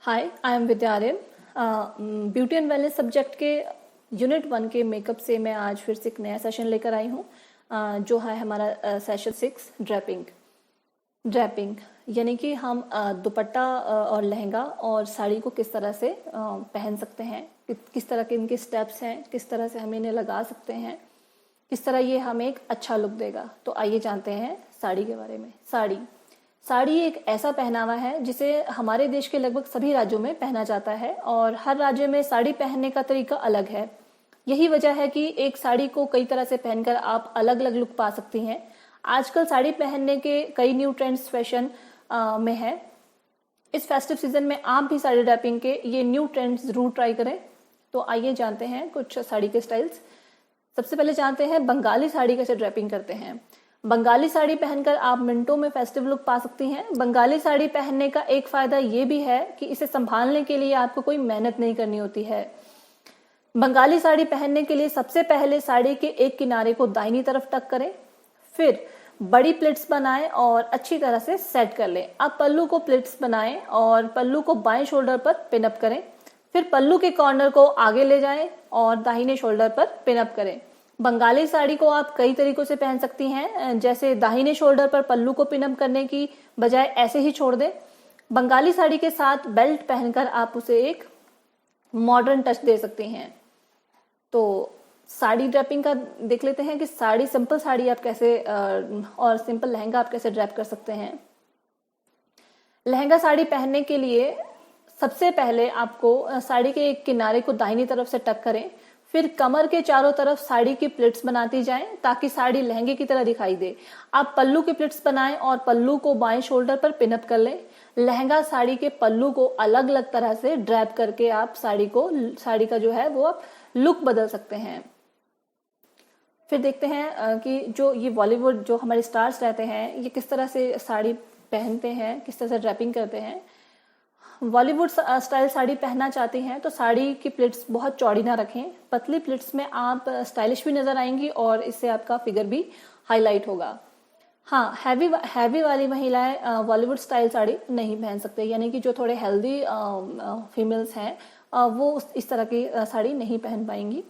Hi, I am Vidyaryan. Beauty and wellness subject के unit 1 के makeup से मैं आज फिर से एक नया सेशन लेकर आई हूँ, जो है हमारा सेशन 6 ड्रैपिंग यानी कि हम दुपट्टा और लहंगा और साड़ी को किस तरह से पहन सकते हैं, किस तरह के इनके स्टेप्स हैं, किस तरह से हम इन्हें लगा सकते हैं, किस तरह ये हमें एक अच्छा लुक देगा। तो आइए जानते हैं साड़ी के बारे में। साड़ी एक ऐसा पहनावा है जिसे हमारे देश के लगभग सभी राज्यों में पहना जाता है और हर राज्य में साड़ी पहनने का तरीका अलग है। यही वजह है कि एक साड़ी को कई तरह से पहनकर आप अलग अलग लुक पा सकती हैं। आजकल साड़ी पहनने के कई न्यू ट्रेंड्स फैशन में है। इस फेस्टिव सीजन में आप भी साड़ी ड्रैपिंग के ये न्यू ट्रेंड्स जरूर ट्राई करें। तो आइए जानते हैं कुछ साड़ी के स्टाइल्स। सबसे पहले जानते हैं बंगाली साड़ी कैसे ड्रैपिंग करते हैं। बंगाली साड़ी पहनकर आप मिनटों में फेस्टिव लुक पा सकती हैं। बंगाली साड़ी पहनने का एक फायदा ये भी है कि इसे संभालने के लिए आपको कोई मेहनत नहीं करनी होती है। बंगाली साड़ी पहनने के लिए सबसे पहले साड़ी के एक किनारे को दाहिनी तरफ टक करें, फिर बड़ी प्लिट्स बनाएं और अच्छी तरह से सेट कर लें। अब पल्लू को प्लिट्स बनाएं और पल्लू को बाएं शोल्डर पर पिन अप करें, फिर पल्लू के कॉर्नर को आगे ले जाएं और दाहिने शोल्डर पर पिन अप करें। बंगाली साड़ी को आप कई तरीकों से पहन सकती हैं, जैसे दाहिने शोल्डर पर पल्लू को पिनअप करने की बजाय ऐसे ही छोड़ दें। बंगाली साड़ी के साथ बेल्ट पहनकर आप उसे एक मॉडर्न टच दे सकती हैं। तो साड़ी ड्रैपिंग का देख लेते हैं कि सिंपल साड़ी आप कैसे और सिंपल लहंगा आप कैसे ड्रैप कर सकते हैं। लहंगा साड़ी पहनने के लिए सबसे पहले आपको साड़ी के एक किनारे को दाहिनी तरफ से टक करें, फिर कमर के चारों तरफ साड़ी की प्लिट्स बनाती जाएं ताकि साड़ी लहंगे की तरह दिखाई दे। आप पल्लू की प्लिट्स बनाएं और पल्लू को बाएं शोल्डर पर पिनअप कर लें। लहंगा साड़ी के पल्लू को अलग अलग तरह से ड्रैप करके आप साड़ी का जो है वो आप लुक बदल सकते हैं। फिर देखते हैं कि जो ये बॉलीवुड जो हमारे स्टार्स रहते हैं ये किस तरह से साड़ी पहनते हैं, किस तरह से ड्रैपिंग करते हैं। बॉलीवुड स्टाइल साड़ी पहनना चाहती हैं तो साड़ी की प्लिट्स बहुत चौड़ी ना रखें। पतली प्लिट्स में आप स्टाइलिश भी नजर आएंगी और इससे आपका फिगर भी हाईलाइट होगा। हाँ, हैवी वाली महिलाएं बॉलीवुड स्टाइल साड़ी नहीं पहन सकते, यानी कि जो थोड़े हेल्दी फीमेल्स हैं वो इस तरह की साड़ी नहीं पहन पाएंगी।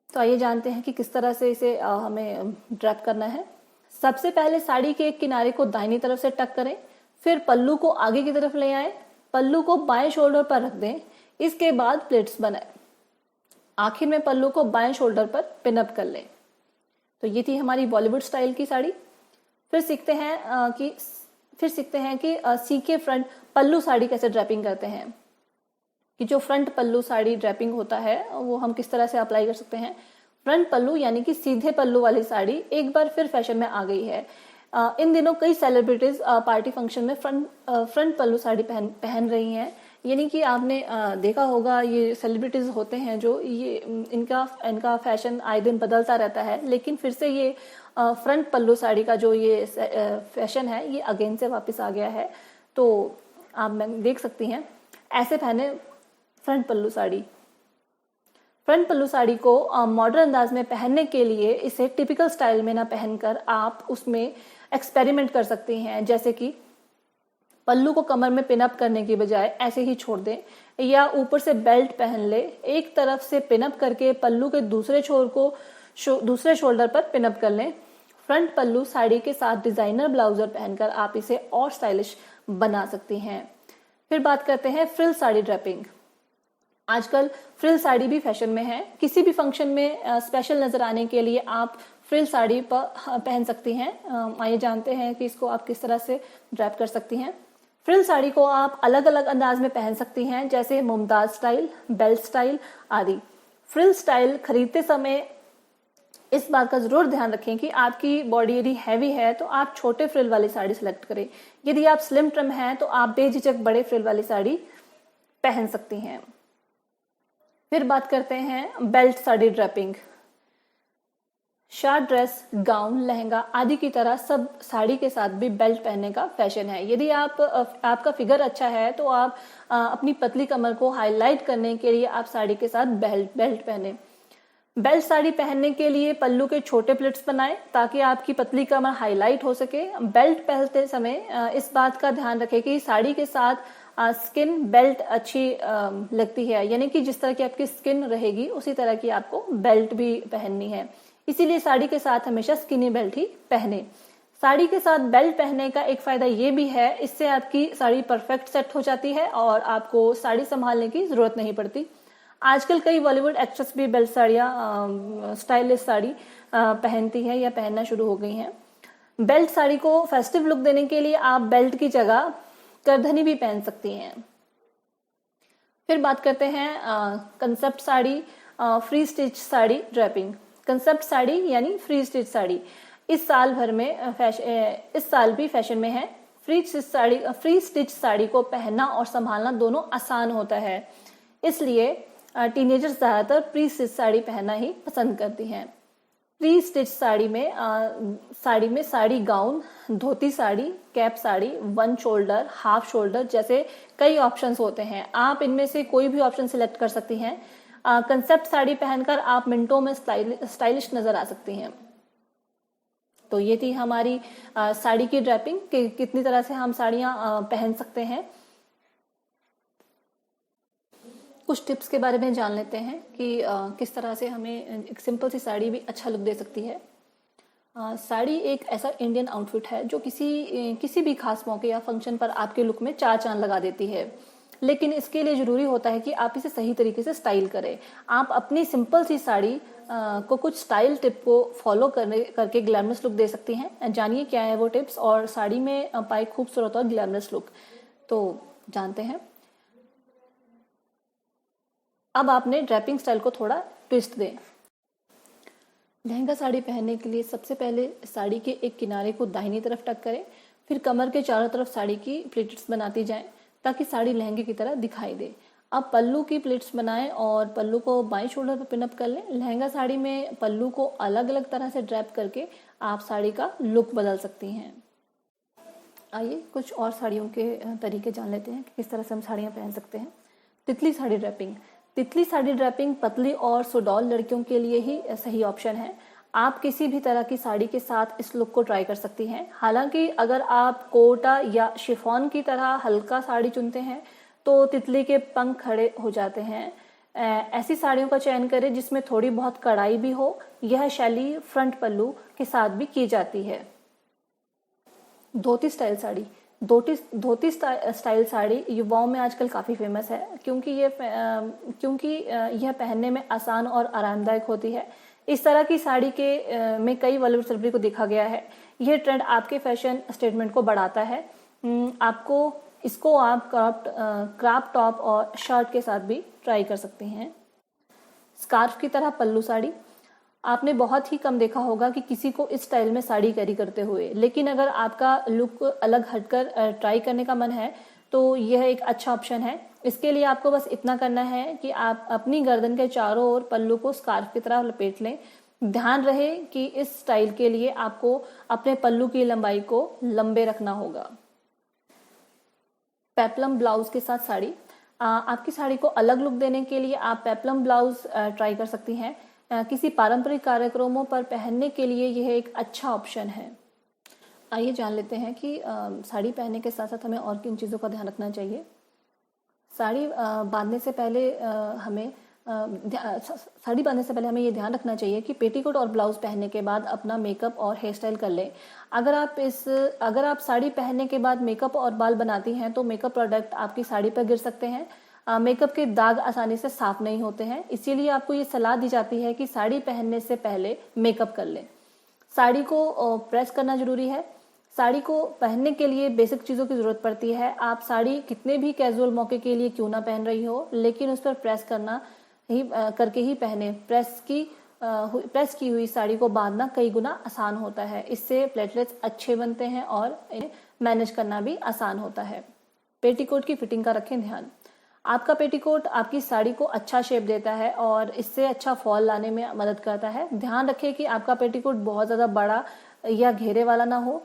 तो आइए जानते हैं कि किस तरह से इसे हमें ड्रैप करना है। सबसे पहले साड़ी के एक किनारे को दाहिनी तरफ से टक करें, फिर पल्लू को आगे की तरफ ले आए, पल्लू को बाएं शोल्डर पर रख दें, इसके बाद प्लिट्स बनाएं। आखिर में पल्लू को बाएं शोल्डर पर पिन अप कर लें। तो ये थी हमारी बॉलीवुड स्टाइल की साड़ी। फिर सीखते हैं कि सीके फ्रंट पल्लू साड़ी कैसे ड्रैपिंग करते हैं, कि जो फ्रंट पल्लू साड़ी ड्रैपिंग होता है वो हम किस तरह से अप्लाई कर सकते हैं। फ्रंट पल्लू यानी कि सीधे पल्लू वाली साड़ी एक बार फिर फैशन में आ गई है। इन दिनों कई सेलिब्रिटीज पार्टी फंक्शन में फ्रंट पल्लू साड़ी पहन रही हैं। यानी कि आपने देखा होगा ये सेलिब्रिटीज होते हैं जो ये इनका फैशन आए दिन बदलता रहता है, लेकिन फिर से ये फ्रंट पल्लू साड़ी का जो ये फैशन है ये अगेन से वापस आ गया है। तो आप देख सकती हैं ऐसे पहने फ्रंट पल्लू साड़ी। फ्रंट पल्लू साड़ी को मॉडर्न अंदाज में पहनने के लिए इसे टिपिकल स्टाइल में ना पहनकर आप उसमें एक्सपेरिमेंट कर सकती हैं, जैसे कि पल्लू को कमर में पिनअप करने की बजाय ऐसे ही छोड़ दें, या ऊपर से बेल्ट पहन ले, एक तरफ से पिनअप करके पल्लू के दूसरे छोर को दूसरे शोल्डर पर पिनअप कर लें। फ्रंट पल्लू साड़ी के साथ डिजाइनर ब्लाउजर पहनकर आप इसे और स्टाइलिश बना सकती हैं। फिर बात करते हैं फ्रिल साड़ी ड्रैपिंग। आजकल फ्रिल साड़ी भी फैशन में है। किसी भी फंक्शन में स्पेशल नजर आने के लिए आप फ्रिल साड़ी पहन सकती हैं। आइए जानते हैं कि इसको आप किस तरह से ड्रैप कर सकती हैं। फ्रिल साड़ी को आप अलग अलग अंदाज में पहन सकती हैं, जैसे मुमताज स्टाइल, बेल्ट स्टाइल आदि। फ्रिल स्टाइल खरीदते समय इस बात का जरूर ध्यान रखें कि आपकी बॉडी यदि हैवी है तो आप छोटे फ्रिल वाली साड़ी सिलेक्ट करें। यदि आप स्लिम ट्रिम हैं तो आप बेझिझक बड़े फ्रिल वाली साड़ी पहन सकती हैं। फिर बात करते हैं belt sari draping. Short dress, gown, lehenga आदि की तरह सब साड़ी के साथ भी बेल्ट पहनने का फैशन है। यदि आपका फिगर अच्छा है तो आप अपनी पतली कमर को हाईलाइट करने के लिए आप साड़ी के साथ बेल्ट पहने। बेल्ट साड़ी पहनने के लिए पल्लू के छोटे प्लिट्स बनाएं ताकि आपकी पतली कमर हाईलाइट हो सके। बेल्ट पहनते समय इस बात का ध्यान रखें कि साड़ी के साथ स्किन बेल्ट अच्छी लगती है, यानी कि जिस तरह की आपकी स्किन रहेगी उसी तरह की आपको बेल्ट भी पहननी है। इसीलिए साड़ी के साथ हमेशा स्किनी बेल्ट ही पहने। साड़ी के साथ बेल्ट पहनने का एक फायदा ये भी है, इससे आपकी साड़ी परफेक्ट सेट हो जाती है और आपको साड़ी संभालने की जरूरत नहीं पड़ती। आजकल कई बॉलीवुड एक्ट्रेस भी बेल्ट साड़ियाँ, स्टाइलिश साड़ी पहनती है या पहनना शुरू हो गई हैं। बेल्ट साड़ी को फेस्टिव लुक देने के लिए आप बेल्ट की जगह करधनी भी पहन सकती हैं। फिर बात करते हैं concept sari, free stitch sari draping. Concept sari यानी फ्री स्टिच साड़ी इस साल भर में इस साल भी फैशन में है। फ्री स्टिच साड़ी को पहनना और संभालना दोनों आसान होता है, इसलिए टीनेजर्स ज्यादातर प्री स्टिच साड़ी पहनना ही पसंद करती हैं। प्री स्टिच साड़ी में sari gown, dhoti sari, cap sari, one shoulder, half shoulder जैसे कई ऑप्शंस होते हैं। आप इनमें से कोई भी ऑप्शन सिलेक्ट कर सकती हैं। कंसेप्ट साड़ी पहनकर आप मिनटों में स्टाइलिश नजर आ सकती हैं। तो ये थी हमारी साड़ी की ड्रेपिंग कि कितनी तरह से हम साड़ियाँ पहन सकते हैं। कुछ टिप्स के बारे में जान लेते हैं कि किस तरह से हमें एक सिंपल सी साड़ी भी अच्छा लुक दे सकती है। साड़ी एक ऐसा इंडियन आउटफिट है जो किसी भी खास मौके या फंक्शन पर आपके लुक में चार चांद लगा देती है, लेकिन इसके लिए जरूरी होता है कि आप इसे सही तरीके से स्टाइल करें। आप अपनी सिंपल सी साड़ी को कुछ स्टाइल टिप को फॉलो करके ग्लैमरस लुक दे सकती हैं। जानिए क्या है वो टिप्स और साड़ी में पाए खूबसूरत और ग्लैमरस लुक, तो जानते हैं। अब आपने ड्रेपिंग स्टाइल को थोड़ा ट्विस्ट दें। लहंगा साड़ी पहनने के लिए सबसे पहले साड़ी के एक किनारे को दाहिनी तरफ टक करें, फिर कमर के चारों तरफ साड़ी की प्लेट्स बनाती जाएं ताकि साड़ी लहंगे की तरह दिखाई दे। अब पल्लू की प्लेट्स बनाएं और पल्लू को बाएं शोल्डर पर पिनअप कर लें। लहंगा साड़ी में पल्लू को अलग अलग तरह से ड्रैप करके आप साड़ी का लुक बदल सकती हैं। आइए कुछ और साड़ियों के तरीके जान लेते हैं कि किस तरह से हम साड़ियाँ पहन सकते हैं। तितली साड़ी ड्रैपिंग। तितली साड़ी ड्रेपिंग पतली और सुडौल लड़कियों के लिए ही सही ऑप्शन है। आप किसी भी तरह की साड़ी के साथ इस लुक को ट्राई कर सकती हैं। हालांकि अगर आप कोटा या शिफॉन की तरह हल्का साड़ी चुनते हैं तो तितली के पंख खड़े हो जाते हैं। ऐसी साड़ियों का चयन करें जिसमें थोड़ी बहुत कढ़ाई भी हो। यह शैली फ्रंट पल्लू के साथ भी की जाती है। धोती स्टाइल साड़ी। धोती स्टाइल साड़ी युवाओं में आजकल काफ़ी फेमस है क्योंकि यह पहनने में आसान और आरामदायक होती है। इस तरह की साड़ी में कई बॉलीवुड सेलिब्रिटी को देखा गया है। यह ट्रेंड आपके फैशन स्टेटमेंट को बढ़ाता है। इसको आप क्रॉप टॉप और शर्ट के साथ भी ट्राई कर सकती हैं। स्कार्फ की तरह पल्लू साड़ी। आपने बहुत ही कम देखा होगा कि किसी को इस स्टाइल में साड़ी कैरी करते हुए, लेकिन अगर आपका लुक अलग हटकर ट्राई करने का मन है तो यह एक अच्छा ऑप्शन है। इसके लिए आपको बस इतना करना है कि आप अपनी गर्दन के चारों ओर पल्लू को स्कार्फ की तरह लपेट लें। ध्यान रहे कि इस स्टाइल के लिए आपको अपने पल्लू की लंबाई को लंबे रखना होगा। पेप्लम ब्लाउज के साथ साड़ी। आपकी साड़ी को अलग लुक देने के लिए आप पेप्लम ब्लाउज ट्राई कर सकती हैं। किसी पारंपरिक कार्यक्रमों पर पहनने के लिए यह एक अच्छा ऑप्शन है। आइए जान लेते हैं कि साड़ी पहनने के साथ साथ हमें और किन चीज़ों का ध्यान रखना चाहिए। साड़ी बांधने से पहले हमें ये ध्यान रखना चाहिए कि पेटीकोट और ब्लाउज पहनने के बाद अपना मेकअप और हेयर स्टाइल कर लें। अगर आप साड़ी पहनने के बाद मेकअप और बाल बनाती हैं तो मेकअप प्रोडक्ट आपकी साड़ी पर गिर सकते हैं। मेकअप के दाग आसानी से साफ नहीं होते हैं, इसीलिए आपको ये सलाह दी जाती है कि साड़ी पहनने से पहले मेकअप कर लें। साड़ी को प्रेस करना जरूरी है। साड़ी को पहनने के लिए बेसिक चीज़ों की ज़रूरत पड़ती है। आप साड़ी कितने भी कैजुअल मौके के लिए क्यों ना पहन रही हो, लेकिन उस पर प्रेस करके ही पहने। प्रेस की हुई साड़ी को बांधना कई गुना आसान होता है। इससे प्लेटलेट्स अच्छे बनते हैं और इन्हें मैनेज करना भी आसान होता है। पेटीकोट की फिटिंग का रखें ध्यान। आपका पेटीकोट आपकी साड़ी को अच्छा शेप देता है और इससे अच्छा फॉल लाने में मदद करता है। ध्यान रखें कि आपका पेटीकोट बहुत ज़्यादा बड़ा या घेरे वाला ना हो।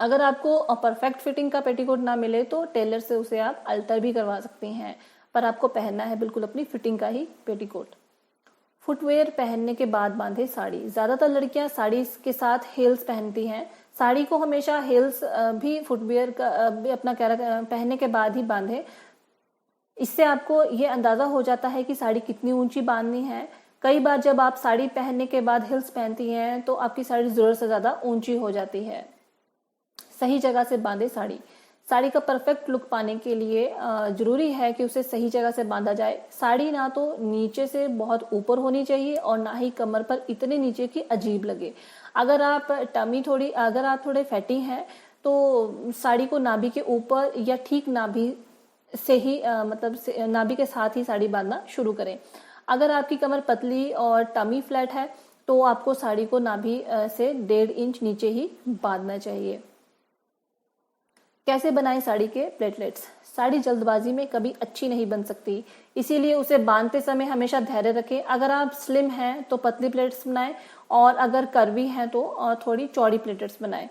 अगर आपको परफेक्ट फिटिंग का पेटीकोट ना मिले तो टेलर से उसे आप अल्टर भी करवा सकती हैं, पर आपको पहनना है बिल्कुल अपनी फिटिंग का ही पेटीकोट। फुटवेयर पहनने के बाद बांधे साड़ी। ज़्यादातर लड़कियां साड़ी के साथ हील्स पहनती हैं। साड़ी को हमेशा हील्स भी फुटवियर का भी अपना पहनने के बाद ही बांधे। इससे आपको ये अंदाजा हो जाता है कि साड़ी कितनी ऊंची बांधनी है। कई बार जब आप साड़ी पहनने के बाद हिल्स पहनती हैं तो आपकी साड़ी जरूरत से ज्यादा ऊंची हो जाती है। सही जगह से बांधे साड़ी। साड़ी का परफेक्ट लुक पाने के लिए जरूरी है कि उसे सही जगह से बांधा जाए। साड़ी ना तो नीचे से बहुत ऊपर होनी चाहिए और ना ही कमर पर इतने नीचे कि अजीब लगे। अगर आप थोड़े फैटी हैं तो साड़ी को नाभि के ऊपर या ठीक नाभि से ही नाभि के साथ ही साड़ी बांधना शुरू करें। अगर आपकी कमर पतली और टमी फ्लैट है तो आपको साड़ी को नाभि से 1.5 इंच नीचे ही बांधना चाहिए। कैसे बनाएं साड़ी के प्लेटलेट्स? साड़ी जल्दबाजी में कभी अच्छी नहीं बन सकती, इसीलिए उसे बांधते समय हमेशा धैर्य रखें। अगर आप स्लिम हैं तो पतली प्लेट्स बनाएं और अगर कर्वी हैं तो थोड़ी चौड़ी प्लेटलेट्स बनाएं।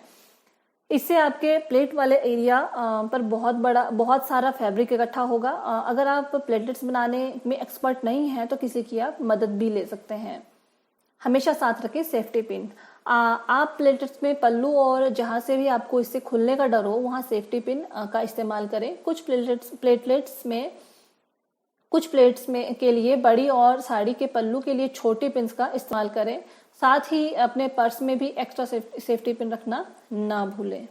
इससे आपके प्लेट वाले एरिया पर बहुत सारा फैब्रिक इकट्ठा होगा। अगर आप प्लेटलेट्स बनाने में एक्सपर्ट नहीं हैं तो किसी की आप मदद भी ले सकते हैं। हमेशा साथ रखें सेफ्टी पिन। आप प्लेटलेट्स में पल्लू और जहां से भी आपको इससे खुलने का डर हो वहां सेफ्टी पिन का इस्तेमाल करें। कुछ प्लेट्स में के लिए बड़ी और साड़ी के पल्लू के लिए छोटे पिन्स का इस्तेमाल करें। साथ ही अपने पर्स में भी एक्स्ट्रा सेफ्टी पिन रखना ना भूलें।